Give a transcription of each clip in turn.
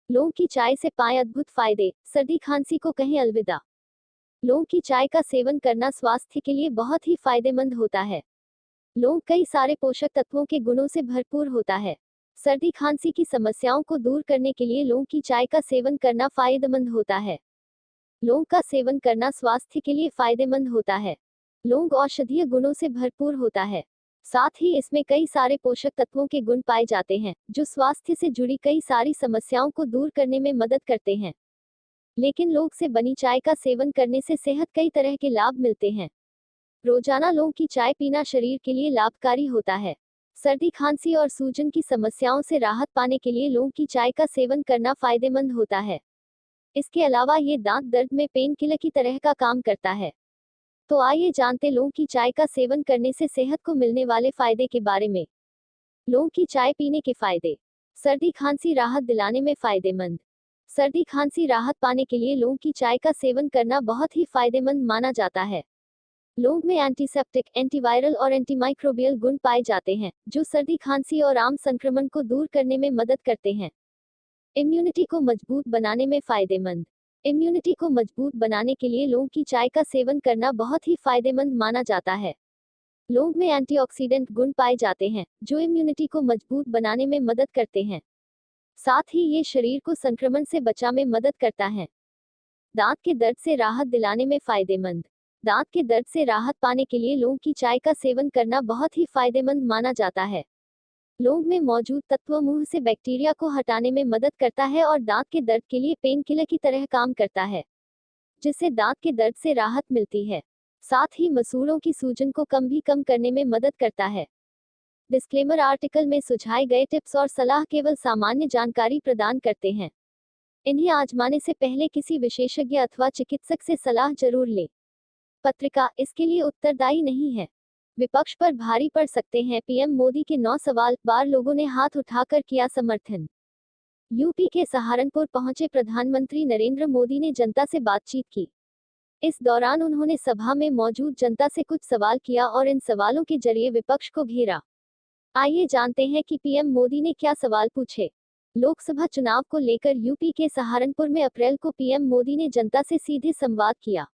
लौंग की चाय से पाएं अद्भुत फायदे, सर्दी खांसी को कहें अलविदा। लौंग की चाय का सेवन करना स्वास्थ्य के लिए बहुत ही फायदेमंद होता है। लौंग कई सारे पोषक तत्वों के गुणों से भरपूर होता है। सर्दी खांसी की समस्याओं को दूर करने के लिए लौंग की चाय का सेवन करना फायदेमंद होता है। लौंग का सेवन करना स्वास्थ्य के लिए फायदेमंद होता है। लौंग औषधीय गुणों से भरपूर होता है। साथ ही इसमें कई सारे पोषक तत्वों के गुण पाए जाते हैं, जो स्वास्थ्य से जुड़ी कई सारी समस्याओं को दूर करने में मदद करते हैं। लेकिन लौंग से बनी चाय का सेवन करने से सेहत कई तरह के लाभ मिलते हैं। रोजाना लौंग की चाय पीना शरीर के लिए लाभकारी होता है। सर्दी खांसी और सूजन की समस्याओं से राहत पाने के लिए लौंग की चाय का सेवन करना फायदेमंद होता है। इसके अलावा ये दांत दर्द में पेन किलर की तरह का काम करता है। तो आइए जानते लौंग की चाय का सेवन करने से सेहत को मिलने वाले फायदे के बारे में। लौंग की चाय पीने के फायदे। सर्दी खांसी राहत दिलाने में फायदेमंद। सर्दी खांसी राहत पाने के लिए लौंग की चाय का सेवन करना बहुत ही फायदेमंद माना जाता है। लौंग में एंटीसेप्टिक, एंटीवायरल और एंटीमाइक्रोबियल गुण पाए जाते हैं, जो सर्दी खांसी और आम संक्रमण को दूर करने में मदद करते हैं। इम्यूनिटी को मजबूत बनाने में फायदेमंद। इम्यूनिटी को मजबूत बनाने के लिए लौंग की चाय का सेवन करना बहुत ही फायदेमंद माना जाता है। लौंग में एंटीऑक्सीडेंट गुण पाए जाते हैं, जो इम्यूनिटी को मजबूत बनाने में मदद करते हैं। साथ ही ये शरीर को संक्रमण से बचाने में मदद करता है। दांत के दर्द से राहत दिलाने में फायदेमंद। दांत के दर्द से राहत पाने के लिए लौंग की चाय का सेवन करना बहुत ही फायदेमंद माना जाता है। लौंग में मौजूद तत्व मुंह से बैक्टीरिया को हटाने में मदद करता है और दांत के दर्द के लिए पेन किलर की तरह काम करता है, जिससे दांत के दर्द से राहत मिलती है। साथ ही मसूड़ों की सूजन को कम करने में मदद करता है। डिस्क्लेमर आर्टिकल में सुझाए गए टिप्स और सलाह केवल सामान्य जानकारी प्रदान करते हैं। इन्हें आजमाने से पहले किसी विशेषज्ञ अथवा चिकित्सक से सलाह जरूर लें। पत्रिका इसके लिए उत्तरदायी नहीं है। विपक्ष पर भारी पड़ सकते हैं पीएम मोदी के 9 सवाल, बार लोगों ने हाथ उठाकर किया समर्थन। यूपी के सहारनपुर पहुंचे प्रधानमंत्री नरेंद्र मोदी ने जनता से बातचीत की। इस दौरान उन्होंने सभा में मौजूद जनता से कुछ सवाल किया और इन सवालों के जरिए विपक्ष को घेरा। आइए जानते हैं कि पीएम मोदी ने क्या सवाल पूछे। लोकसभा चुनाव को लेकर यूपी के सहारनपुर में अप्रैल को पीएम मोदी ने जनता से सीधे संवाद किया।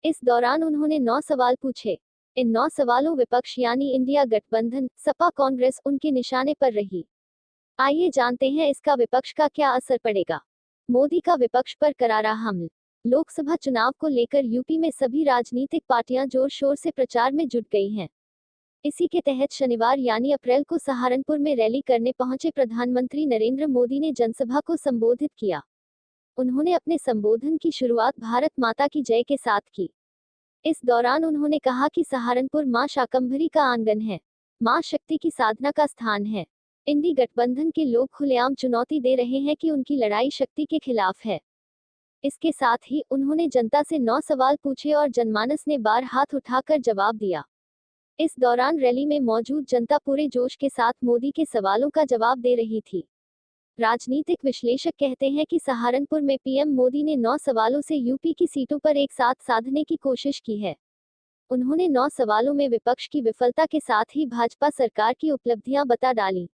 इस दौरान उन्होंने 9 सवाल पूछे। इन 9 सवालों विपक्ष यानी इंडिया गठबंधन, सपा, कांग्रेस उनके निशाने पर रही। आइए जानते हैं इसका विपक्ष का क्या असर पड़ेगा। मोदी का विपक्ष पर करारा हमला। लोकसभा चुनाव को लेकर यूपी में सभी राजनीतिक पार्टियां जोर शोर से प्रचार में जुट गई हैं। इसी के तहत शनिवार यानी अप्रैल को सहारनपुर में रैली करने पहुंचे प्रधानमंत्री नरेंद्र मोदी ने जनसभा को संबोधित किया। उन्होंने अपने संबोधन की शुरुआत भारत माता की जय के साथ की। इस दौरान उन्होंने कहा कि सहारनपुर मां शाकंभरी का आंगन है, मां शक्ति की साधना का स्थान है। इंडी गठबंधन के लोग खुलेआम चुनौती दे रहे हैं कि उनकी लड़ाई शक्ति के खिलाफ है। इसके साथ ही उन्होंने जनता से 9 सवाल पूछे और जनमानस ने बार हाथ उठाकर जवाब दिया। इस दौरान रैली में मौजूद जनता पूरे जोश के साथ मोदी के सवालों का जवाब दे रही थी। राजनीतिक विश्लेषक कहते हैं कि सहारनपुर में पीएम मोदी ने 9 सवालों से यूपी की सीटों पर एक साथ साधने की कोशिश की है। उन्होंने 9 सवालों में विपक्ष की विफलता के साथ ही भाजपा सरकार की उपलब्धियां बता डाली।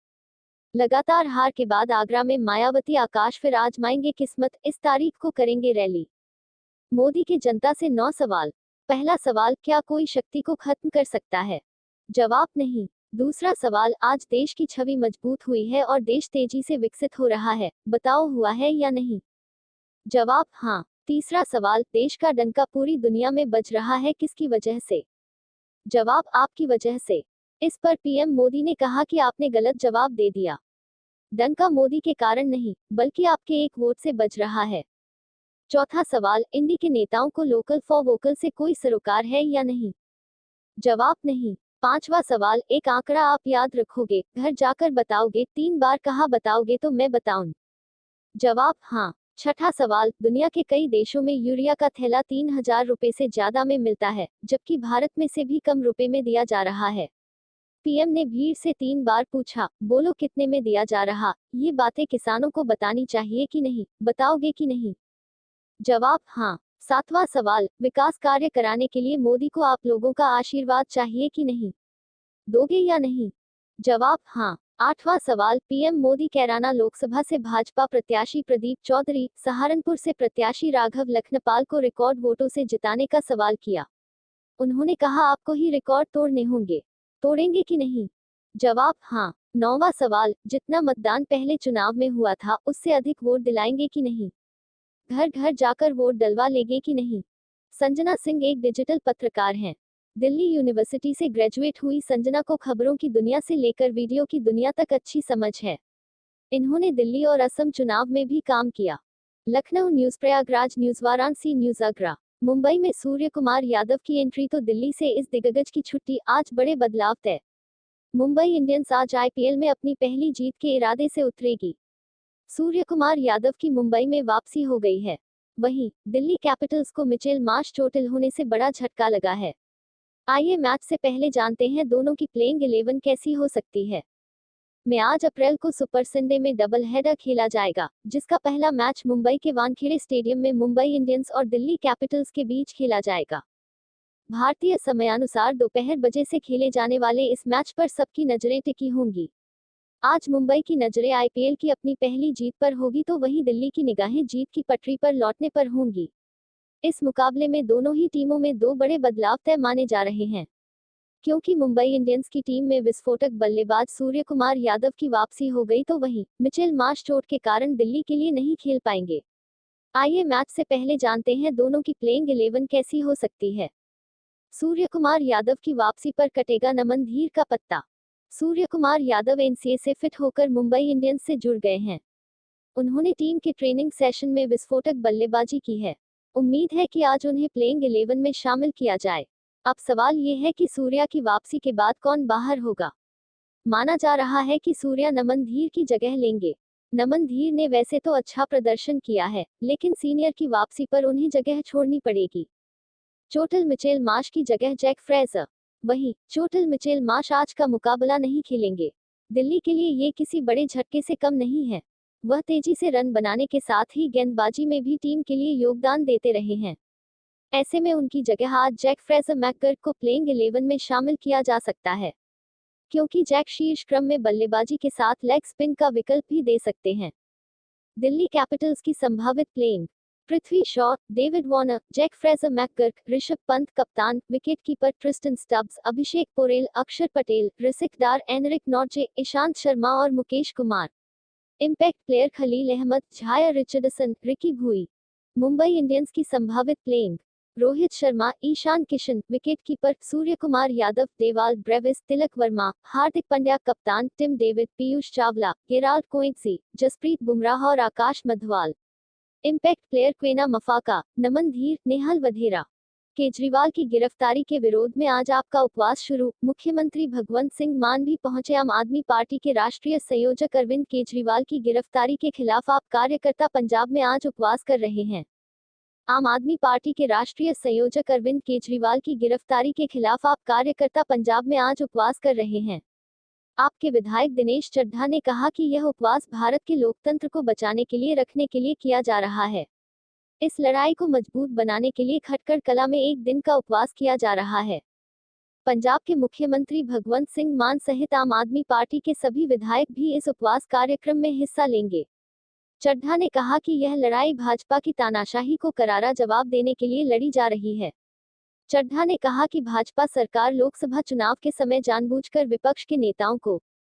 लगातार हार के बाद आगरा में मायावती आकाश फिर आजमाएंगे किस्मत, इस तारीख को करेंगे रैली। मोदी के जनता से 9 सवाल। पहला सवाल, क्या कोई शक्ति को खत्म कर सकता है? जवाब, नहीं। दूसरा सवाल, आज देश की छवि मजबूत हुई है और देश तेजी से विकसित हो रहा है, बताओ हुआ है या नहीं? जवाब, हाँ। तीसरा सवाल, देश का डंका पूरी दुनिया में बज रहा है, किसकी वजह से? जवाब, आपकी वजह से। इस पर पीएम मोदी ने कहा कि आपने गलत जवाब दे दिया। डंका मोदी के कारण नहीं, बल्कि आपके एक वोट से बज रहा है। चौथा सवाल, इंडी के नेताओं को लोकल फॉर वोकल से कोई सरोकार है या नहीं? जवाब, नहीं। पांचवा सवाल, एक आंकड़ा आप याद रखोगे, घर जाकर बताओगे, 3 बार कहा बताओगे तो मैं बताऊं? जवाब, हाँ। छठा सवाल, दुनिया के कई देशों में यूरिया का थैला 3000 रुपए से ज्यादा में मिलता है, जबकि भारत में से भी कम रुपए में दिया जा रहा है। पीएम ने भीड़ से 3 बार पूछा, बोलो कितने में दिया जा रहा? ये बातें किसानों को बतानी चाहिए कि नहीं, बताओगे कि नहीं? जवाब, हाँ। सातवां सवाल, विकास कार्य कराने के लिए मोदी को आप लोगों का आशीर्वाद चाहिए कि नहीं, दोगे या नहीं? जवाब, हाँ। 8वां सवाल, पीएम मोदी कैराना लोकसभा से भाजपा प्रत्याशी प्रदीप चौधरी, सहारनपुर से प्रत्याशी राघव लखनपाल को रिकॉर्ड वोटों से जिताने का सवाल किया। उन्होंने कहा, आपको ही रिकॉर्ड तोड़ने होंगे। तोड़ेंगे कि नहीं? जवाब, हाँ। 9वां सवाल, जितना मतदान पहले चुनाव में हुआ था उससे अधिक वोट दिलाएंगे कि नहीं? घर घर जाकर वोट डलवा लेंगे कि नहीं? संजना सिंह एक डिजिटल पत्रकार हैं। दिल्ली यूनिवर्सिटी से ग्रेजुएट हुई संजना को खबरों की दुनिया से लेकर वीडियो की दुनिया तक अच्छी समझ है। इन्होंने दिल्ली और असम चुनाव में भी काम किया। Lucknow news, Prayagraj news, Varanasi news, Agra. Mumbai में सूर्य कुमार यादव की एंट्री तो दिल्ली से इस दिग्गज की छुट्टी, आज बड़े बदलाव तय। मुंबई इंडियंस आज आईपीएल में अपनी पहली जीत के इरादे से उतरेगी। सूर्य कुमार यादव की मुंबई में वापसी हो गई है। वहीं दिल्ली कैपिटल्स को मिचेल मार्श चोटिल होने से बड़ा झटका लगा है। आइए मैच से पहले जानते हैं दोनों की प्लेइंग 11 कैसी हो सकती है। में आज अप्रैल को सुपर संडे में डबल हेडर खेला जाएगा, जिसका पहला मैच मुंबई के वानखेड़े स्टेडियम में मुंबई इंडियंस और दिल्ली कैपिटल्स के बीच खेला जाएगा। भारतीय समयानुसार दोपहर बजे से खेले जाने वाले इस मैच पर सबकी नजरें टिकी होंगी। आज मुंबई की नजरें आईपीएल की अपनी पहली जीत पर होगी, तो वहीं दिल्ली की निगाहें जीत की पटरी पर लौटने पर होंगी। इस मुकाबले में दोनों ही टीमों में दो बड़े बदलाव तय माने जा रहे हैं। क्योंकि मुंबई इंडियंस की टीम में विस्फोटक बल्लेबाज सूर्य कुमार यादव की वापसी हो गई, तो वहीं मिचेल मार्श चोट के कारण दिल्ली के लिए नहीं खेल पाएंगे। आइए मैच से पहले जानते हैं दोनों की प्लेइंग 11 कैसी हो सकती है। सूर्य कुमार यादव की वापसी पर कटेगा नमन धीर का पत्ता। सूर्य कुमार यादव एनसीए से फिट होकर मुंबई इंडियंस से जुड़ गए हैं। उन्होंने टीम के ट्रेनिंग सेशन में विस्फोटक बल्लेबाजी की है। उम्मीद है कि आज उन्हें प्लेइंग 11 में शामिल किया जाए। अब सवाल ये है कि सूर्या की वापसी के बाद कौन बाहर होगा। माना जा रहा है कि सूर्या नमन धीर की जगह लेंगे। नमन धीर ने वैसे तो अच्छा प्रदर्शन किया है, लेकिन सीनियर की वापसी पर उन्हें जगह छोड़नी पड़ेगी। चोटिल मिचेल मार्श की जगह जैक फ्रेजर। वहीं चोटिल मिचेल मार्श आज का मुकाबला नहीं खेलेंगे। दिल्ली के लिए ये किसी बड़े झटके से कम नहीं है। वह तेजी से रन बनाने के साथ ही गेंदबाजी में भी टीम के लिए योगदान देते रहे हैं। ऐसे में उनकी जगह आज जैक फ्रेजर मैकगर्क को प्लेइंग 11 में शामिल किया जा सकता है, क्योंकि जैक शीर्ष क्रम में बल्लेबाजी के साथ लेग स्पिन का विकल्प भी दे सकते हैं। दिल्ली कैपिटल्स की संभावित playing: Prithvi Shaw, David Warner, Jack Fraser McGurk, Rishabh Pant कप्तान, wicketkeeper Tristan Stubbs, Abhishek Porel, Axar Patel, Rasikh Dar, Anrich Nortje, Ishant Sharma और Mukesh Kumar. Impact player: Khaleel Ahmed, Jhye Richardson, Ricky Bhui. Mumbai Indians की संभावित playing: Rohit Sharma, Ishan Kishan, wicketkeeper Surya Kumar Yadav, Dewald Brevis, Tilak Varma, Hardik Pandya कप्तान, Tim David, Piyush Chawla, Gerald Coetzee, Jasprit Bumrah और Akash Madhwal. Impact player: Kwena Maphaka, नमन धीर, नेहल वधेरा। केजरीवाल की गिरफ्तारी के विरोध में आज आपका उपवास शुरू, मुख्यमंत्री भगवंत सिंह मान भी पहुंचे। आम आदमी पार्टी के राष्ट्रीय संयोजक अरविंद केजरीवाल की गिरफ्तारी के खिलाफ आप कार्यकर्ता पंजाब में आज उपवास कर रहे हैं। आम आदमी पार्टी के राष्ट्रीय संयोजक अरविंद केजरीवाल की गिरफ्तारी के खिलाफ आप कार्यकर्ता पंजाब में आज उपवास कर रहे हैं। आपके विधायक दिनेश चड्ढा ने कहा कि यह उपवास भारत के लोकतंत्र को बचाने के लिए रखने के लिए किया जा रहा है। इस लड़ाई को मजबूत बनाने के लिए खटकड़ कला में एक दिन का उपवास किया जा रहा है। पंजाब के मुख्यमंत्री भगवंत सिंह मान सहित आम आदमी पार्टी के सभी विधायक भी इस उपवास कार्यक्रम में हिस्सा लेंगे। चड्ढा ने कहा कि यह लड़ाई भाजपा की तानाशाही को करारा जवाब देने के लिए लड़ी जा रही है। चड्ढा ने कहा कि भाजपा सरकार लोकसभा चुनाव के समय जानबूझकर विपक्ष के नेताओं को